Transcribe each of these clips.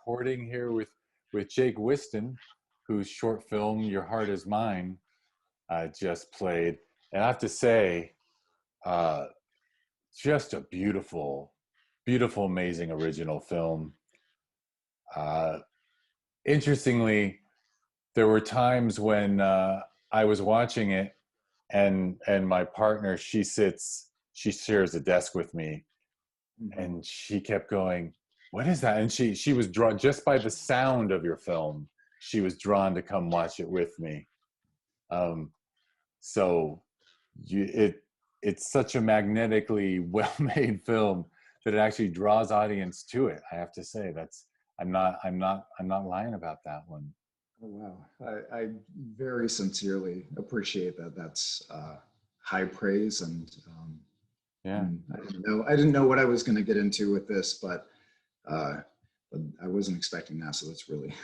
recording here with Jake Whiston, whose short film "Your Heart Is Mine" just played. And I have to say, just a beautiful, beautiful, amazing original film. Interestingly, there were times when I was watching it, and my partner, she shares a desk with me, and she kept going, "What is that?" And she was drawn just by the sound of your film. She was drawn to come watch it with me. So it's such a magnetically well-made film that it actually draws audience to it. I have to say I'm not lying about that one. Oh, wow. I very sincerely appreciate that. That's high praise. And yeah, I didn't know what I was going to get into with this, but I wasn't expecting that. So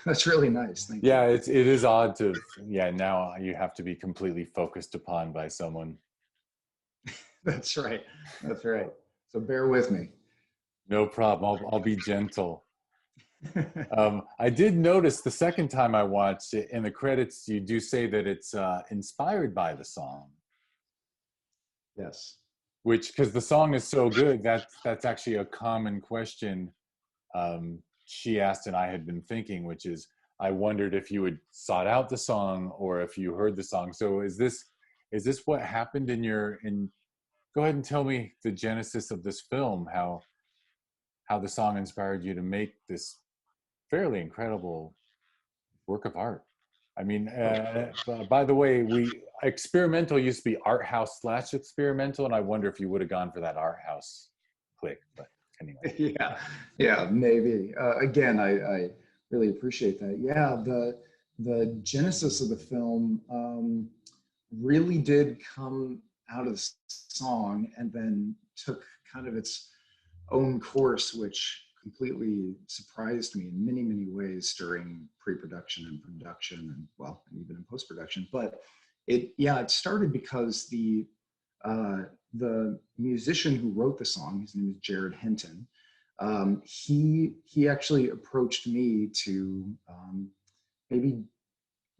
that's really nice. Thank you. Yeah, it is odd to, now you have to be completely focused upon by someone. That's right. So bear with me. No problem. I'll be gentle. I did notice the second time I watched it, in the credits, you do say that it's inspired by the song. Yes. Because the song is so good, that's actually a common question she asked and I had been thinking, which is, I wondered if you had sought out the song or if you heard the song. So is this what happened go ahead and tell me the genesis of this film, how the song inspired you to make this fairly incredible work of art. I mean, by the way, experimental used to be art house / experimental, and I wonder if you would have gone for that art house click, but anyway. Yeah, maybe. Again, I really appreciate that. Yeah, the genesis of the film really did come out of the song and then took kind of its own course, which completely surprised me in many, many ways during pre-production and production and even in post-production. But it started because the musician who wrote the song, his name is Jared Hinton, he actually approached me to maybe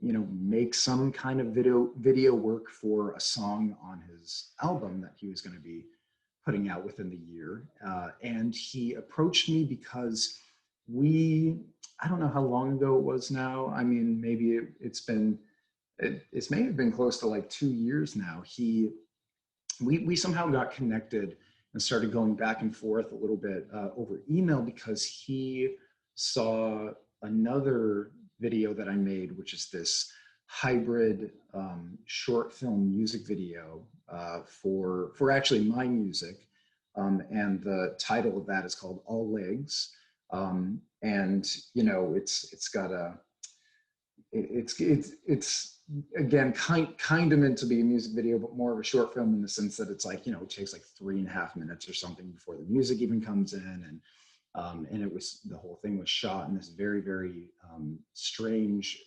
make some kind of video work for a song on his album that he was going to be putting out within the year. And he approached me because I don't know how long ago it was now. I mean, maybe it may have been close to like 2 years now. We somehow got connected and started going back and forth a little bit over email because he saw another video that I made, which is this hybrid short film music video for actually my music. And the title of that is called All Legs. And it's again kind of meant to be a music video, but more of a short film in the sense that it's like, it takes like 3.5 minutes or something before the music even comes in. And the whole thing was shot in this very, very strange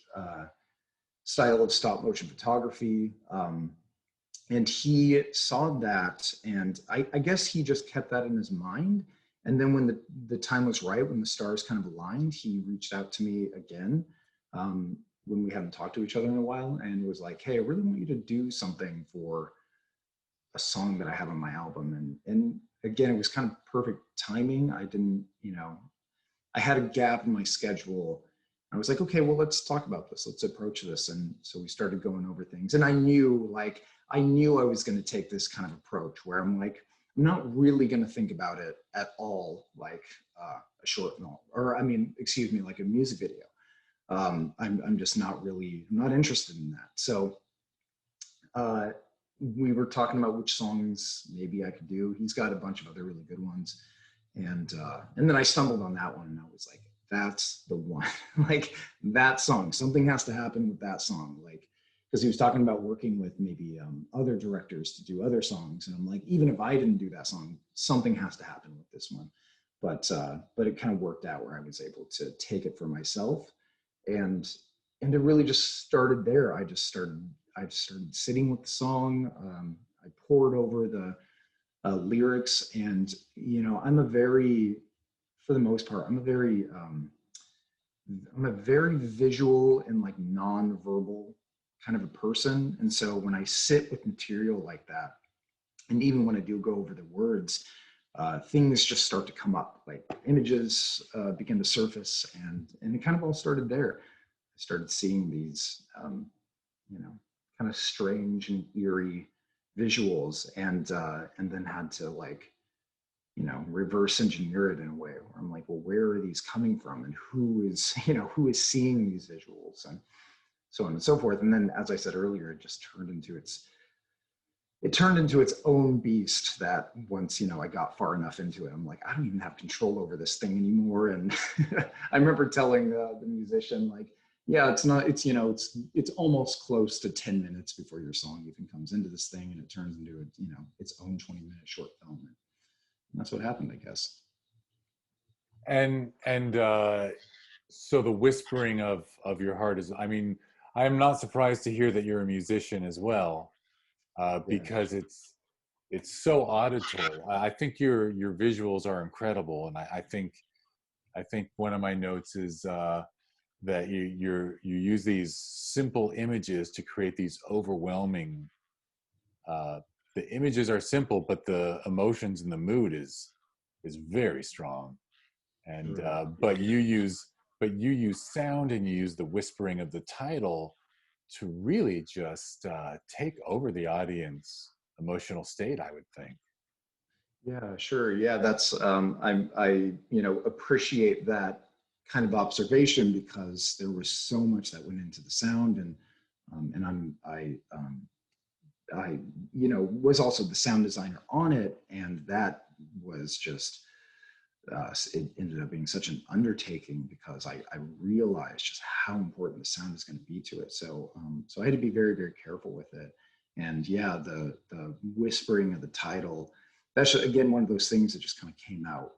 style of stop motion photography. And he saw that, and I guess he just kept that in his mind. And then when the time was right, when the stars kind of aligned, he reached out to me again when we hadn't talked to each other in a while, and was like, "Hey, I really want you to do something for a song that I have on my album." And again, it was kind of perfect timing. I didn't, I had a gap in my schedule. I was like, okay, well, let's talk about this. Let's approach this. And so we started going over things. And I knew I was going to take this kind of approach where I'm like, I'm not really going to think about it at all like a short film, like a music video. I'm just not interested in that. So we were talking about which songs maybe I could do. He's got a bunch of other really good ones. And then I stumbled on that one, and I was like, that's the one. Like, that song, something has to happen with that song. Like, because he was talking about working with maybe other directors to do other songs. And I'm like, even if I didn't do that song, something has to happen with this one. But it kind of worked out where I was able to take it for myself. And it really just started there. I started sitting with the song. I poured over the lyrics, and for the most part, I'm a very I'm a very visual and like non-verbal kind of a person. And so when I sit with material like that, and even when I do go over the words, things just start to come up, like images begin to surface, and it kind of all started there. I started seeing these, you know, kind of strange and eerie visuals, and then had to like, you know, reverse engineer it in a way where I'm like, well, where are these coming from, and who is, you know, who is seeing these visuals, and so on and so forth. And then, as I said earlier, it turned into its own beast that once, you know, I got far enough into it, I'm like, I don't even have control over this thing anymore. And I remember telling the musician, like, yeah, it's not, it's, you know, it's almost close to 10 minutes before your song even comes into this thing, and it turns into a, you know, its own 20-minute short film. And that's what happened, I guess. And so the whispering of your heart is, I mean, I'm not surprised to hear that you're a musician as well, Yeah, because it's so auditory. I think your visuals are incredible, and I think one of my notes is that you use these simple images to create these overwhelming. Uh, the images are simple, but the emotions and the mood is very strong. And sure. Yeah. but you use sound, and you use the whispering of the title to really just take over the audience emotional state, I would think. Yeah, sure. Yeah, that's I you know, appreciate that kind of observation, because there was so much that went into the sound, and I you know, was also the sound designer on it, and that was just it ended up being such an undertaking, because I realized just how important the sound is going to be to it. So so I had to be very, very careful with it. And yeah, the whispering of the title, that's again one of those things that just kind of came out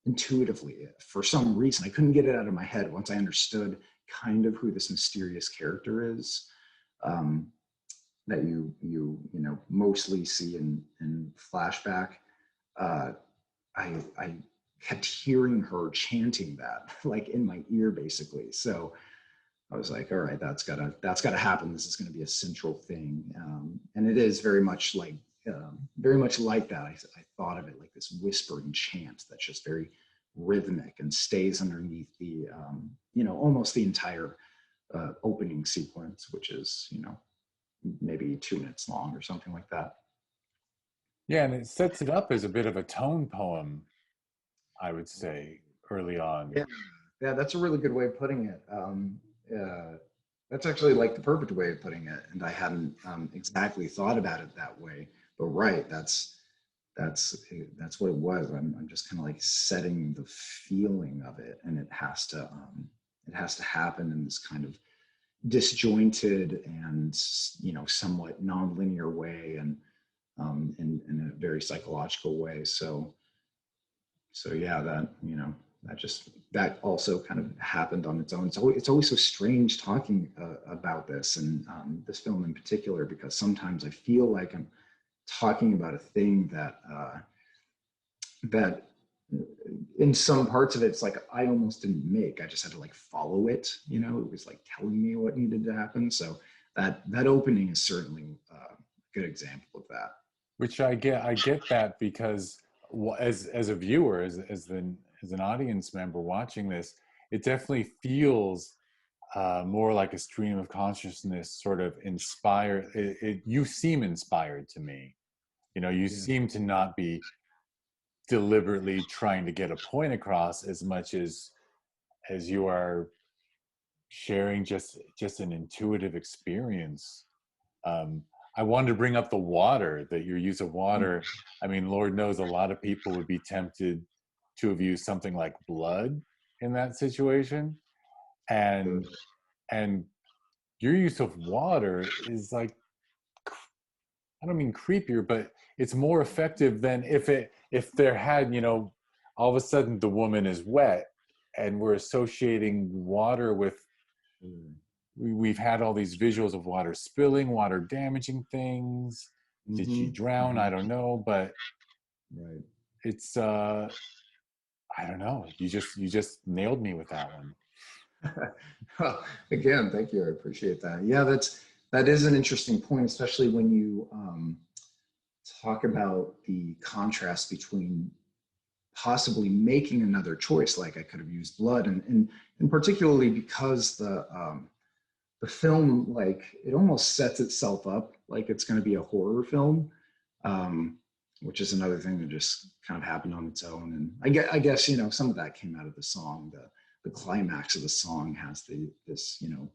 intuitively. For some reason, I couldn't get it out of my head once I understood kind of who this mysterious character is. Um, that you know, mostly see in flashback. Uh, I kept hearing her chanting that like in my ear, basically. So I was like, all right, that's gotta happen. This is going to be a central thing, and it is very much like that. I thought of it like this whispering chant that's just very rhythmic and stays underneath the you know, almost the entire opening sequence, which is, you know, maybe 2 minutes long or something like that. Yeah, and it sets it up as a bit of a tone poem, I would say, early on. Yeah, yeah, that's a really good way of putting it. That's actually like the perfect way of putting it, and I hadn't exactly thought about it that way. But right, that's what it was. I'm just kind of like setting the feeling of it, and it has to happen in this kind of disjointed and, you know, somewhat nonlinear way, and in a very psychological way. So so yeah, that, you know, that also kind of happened on its own. It's always so strange talking about this, and this film in particular, because sometimes I feel like I'm talking about a thing that in some parts of it, it's like I almost didn't make. I just had to like follow it. You know, it was like telling me what needed to happen. So that opening is certainly a good example of that. Which I get that, because as a viewer, as an audience member watching this, it definitely feels more like a stream of consciousness, sort of inspired. You seem inspired to me. You Yeah. seem to not be deliberately trying to get a point across as much as you are sharing just an intuitive experience. um, I wanted to bring up the water, that your use of water. I mean, Lord knows a lot of people would be tempted to have used something like blood in that situation. Sure. And and your use of water is like, I don't mean creepier, but it's more effective than if there had, all of a sudden the woman is wet, and we're associating water with, Sure. we've had all these visuals of water spilling, water damaging things. Did she Mm-hmm. drown? Mm-hmm. I don't know, but Right. it's I don't know. You just nailed me with that one. Well, again, thank you. I appreciate that. Yeah, that is an interesting point, especially when you talk about the contrast between possibly making another choice, like I could have used blood, and particularly because the film, like, it almost sets itself up like it's going to be a horror film, um, which is another thing that just kind of happened on its own. And I guess, you know, some of that came out of the song. The climax of the song has this, you know,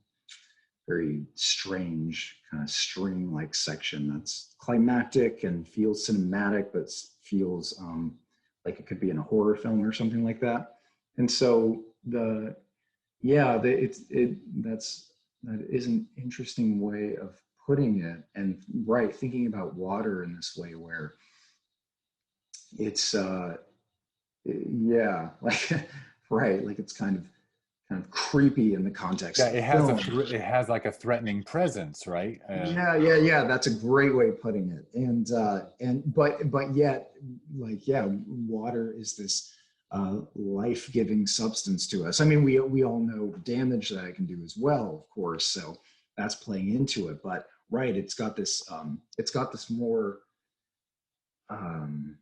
very strange kind of string like section that's climactic and feels cinematic, but feels like it could be in a horror film or something like that. And so yeah, that is an interesting way of putting it. And right, thinking about water in this way where it's yeah, like right, like it's kind of creepy in the context Yeah, of the it has film. it has like a threatening presence, right? Yeah. That's a great way of putting it. But yet, like, yeah, water is this life-giving substance to us. I mean, we all know the damage that it can do as well, of course. So that's playing into it. But right, it's got this more. Um,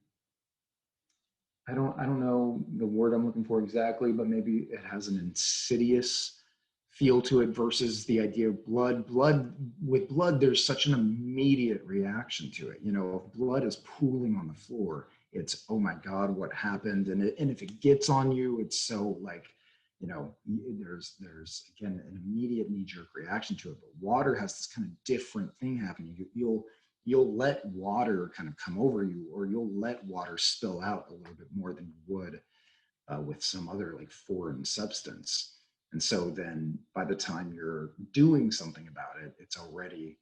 I don't know the word I'm looking for exactly, but maybe it has an insidious feel to it versus the idea of blood. With blood, there's such an immediate reaction to it. You know, if blood is pooling on the floor, it's, oh my God, what happened? And if it gets on you, it's so like, you know, there's again an immediate knee-jerk reaction to it. But water has this kind of different thing happening. You'll let water kind of come over you, or you'll let water spill out a little bit more than you would with some other like foreign substance. And so then by the time you're doing something about it, it's already,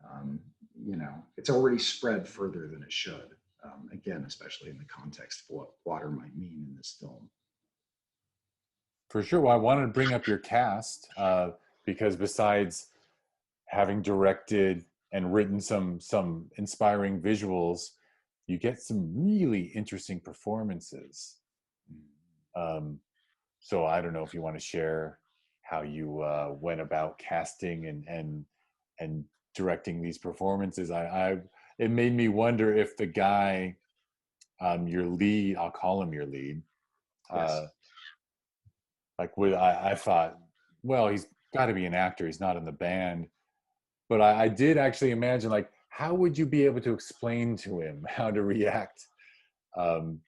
um, you know, it's already spread further than it should. Again, especially in the context of what water might mean in this film. For sure. Well, I wanted to bring up your cast because besides having directed and written some inspiring visuals, you get some really interesting performances. Um, so I don't know if you want to share how you went about casting and directing these performances. I it made me wonder if the guy, your lead, I'll call him your lead, Yes. uh, like I thought, well, he's got to be an actor. He's not in the band. But I did actually imagine, like, how would you be able to explain to him how to react um,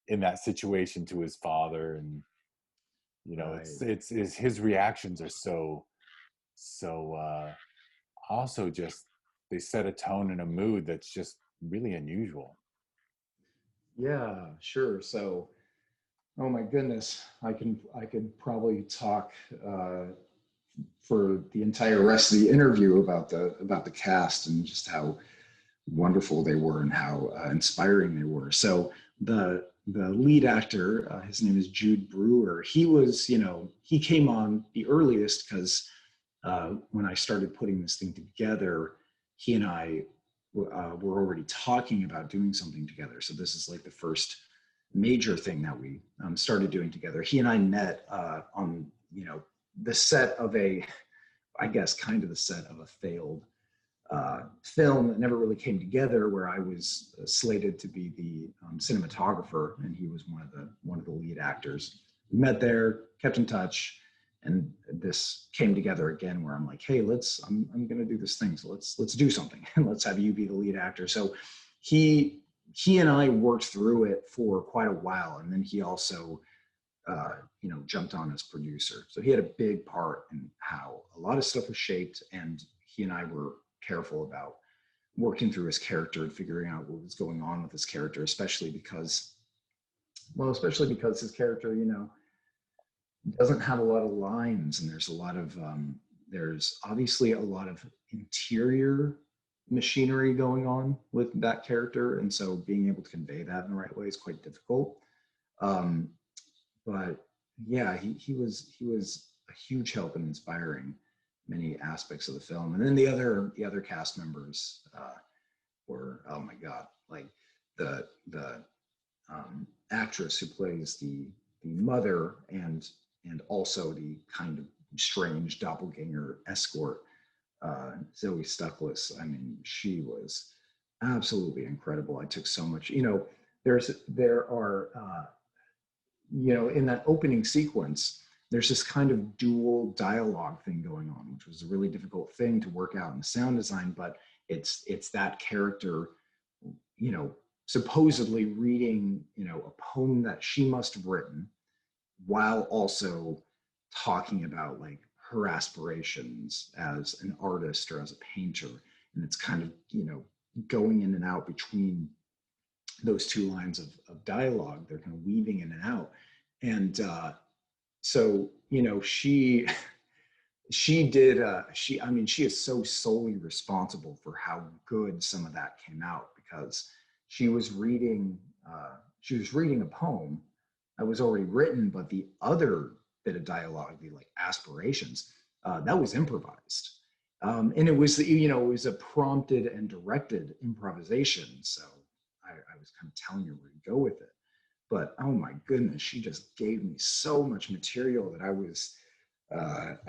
in that situation to his father? And you know, Right. it's his reactions are so also just they set a tone and a mood that's just really unusual. Yeah, sure. So, oh my goodness, I could probably talk for the entire rest of the interview about the cast and just how wonderful they were and how inspiring they were. So the lead actor, his name is Jude Brewer. He was, you know, he came on the earliest because when I started putting this thing together, he and I were already talking about doing something together. So this is like the first major thing that we started doing together. He and I met on, you know, the set of I guess, kind of the set of a failed film that never really came together, where I was slated to be the cinematographer, and he was one of the lead actors. We met there, kept in touch, and this came together again, where I'm like, hey, I'm going to do this thing, so let's do something, and let's have you be the lead actor. So he and I worked through it for quite a while, and then he also you know, jumped on as producer. So he had a big part in how a lot of stuff was shaped, and he and I were careful about working through his character and figuring out what was going on with his character, especially because his character, you know, doesn't have a lot of lines, and there's obviously a lot of interior machinery going on with that character, and so being able to convey that in the right way is quite difficult. Um, but yeah, he was a huge help in inspiring many aspects of the film. And then the other cast members were, oh my god, like the actress who plays the mother and and also the kind of strange doppelganger escort, Zoe Stuckless. I mean, she was absolutely incredible. I took so much, there are, in that opening sequence, there's this kind of dual dialogue thing going on, which was a really difficult thing to work out in sound design, but it's that character, supposedly reading, a poem that she must have written while also talking about like her aspirations as an artist or as a painter. And it's kind of, going in and out between those two lines of dialogue. They're kind of weaving in and out. And so, she is so solely responsible for how good some of that came out, because she was reading a poem that was already written, but the other bit of dialogue, the like aspirations, that was improvised. And it was, it was a prompted and directed improvisation. So I was kind of telling her where to go with it. But oh my goodness, she just gave me so much material that I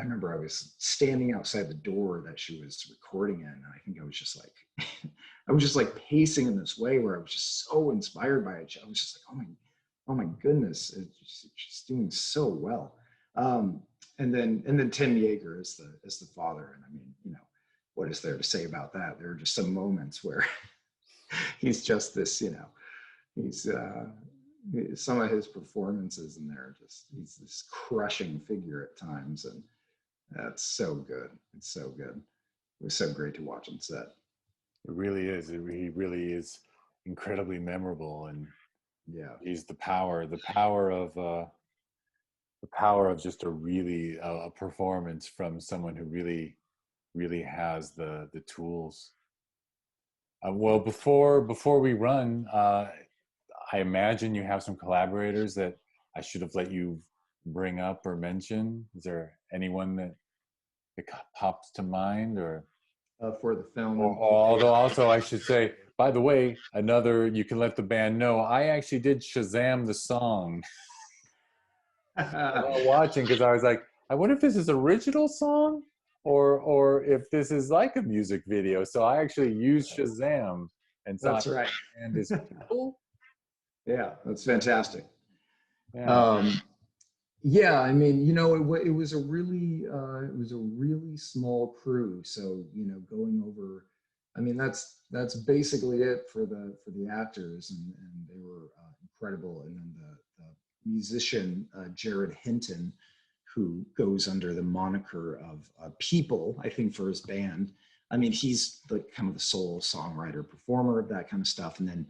remember I was standing outside the door that she was recording in. And I think I was just like pacing in this way where I was just so inspired by it. I was just like, oh my goodness, she's doing so well. And then Tim Yeager is the father. And I mean, what is there to say about that? There are just some moments where he's just this, he's some of his performances in there, he's this crushing figure at times, and that's so good. It's so good. It was so great to watch on set. It really is. He really is incredibly memorable, and yeah, he's the power of just a performance from someone who really has the tools. Well, before we run, I imagine you have some collaborators that I should have let you bring up or mention. Is there anyone that pops to mind, or for the film? Although also I should say, by the way, you can let the band know, I actually did Shazam the song while watching, because I was like, I wonder if this is original song or if this is like a music video. So I actually used Shazam and that's right. And his people. Yeah, that's fantastic. Yeah. Yeah, I mean, it was a really small crew. So, going over, I mean, that's basically it for the actors, and they were incredible. And then the musician Jared Hinton, who goes under the moniker of People, I think, for his band. I mean, he's the kind of the sole songwriter, performer of that kind of stuff. And then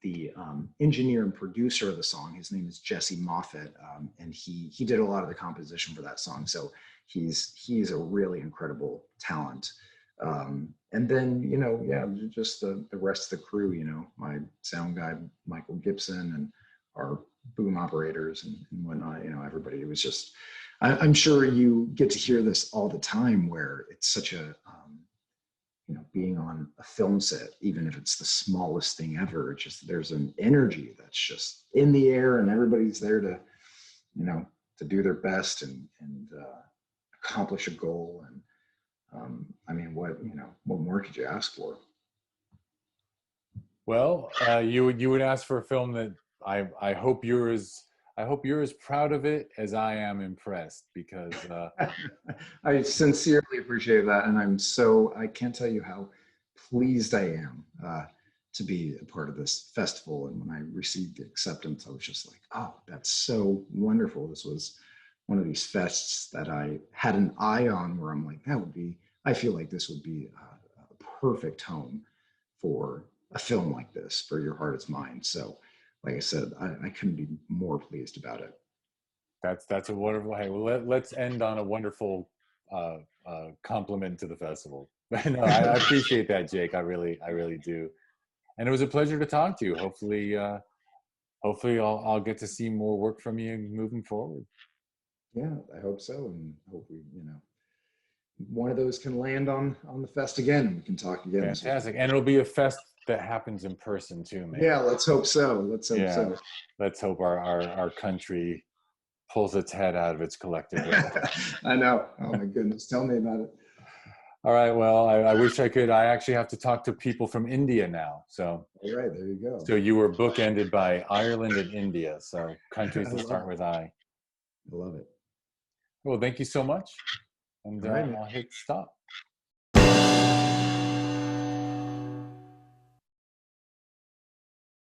the engineer and producer of the song, his name is Jesse Moffat, and he did a lot of the composition for that song. So he's a really incredible talent. And then just the rest of the crew, my sound guy Michael Gibson, and our boom operators and whatnot, everybody. It was just, I'm sure you get to hear this all the time, where it's such a being on a film set, even if it's the smallest thing ever, there's an energy that's just in the air, and everybody's there to do their best and accomplish a goal. And I mean, what more could you ask for? Well, you would ask for a film that I hope you're as proud of it as I am impressed, because I sincerely appreciate that, and I can't tell you how pleased I am to be a part of this festival. And when I received the acceptance, I was just like, oh, that's so wonderful. This was one of these fests that I had an eye on, where I'm like, I feel like this would be a perfect home for a film like this, for Your Heart Is Mine. So, like I said, I couldn't be more pleased about it. That's a wonderful. Hey, well, let's end on a wonderful compliment to the festival. No, I appreciate that, Jake. I really do. And it was a pleasure to talk to you. Hopefully I'll get to see more work from you moving forward. Yeah, I hope so, and hopefully, one of those can land on the fest again, and we can talk again. Fantastic, and it'll be a fest that happens in person too, man. Yeah, let's hope so. Let's hope so. Let's hope our country pulls its head out of its collective wisdom. I know. Oh my goodness. Tell me about it. All right. Well, I wish I could. I actually have to talk to people from India now. So, All right, there you go. so you were bookended by Ireland and India. So countries I to love start it. with I. I love it. Well, thank you so much. And All right, man. I'll hit stop.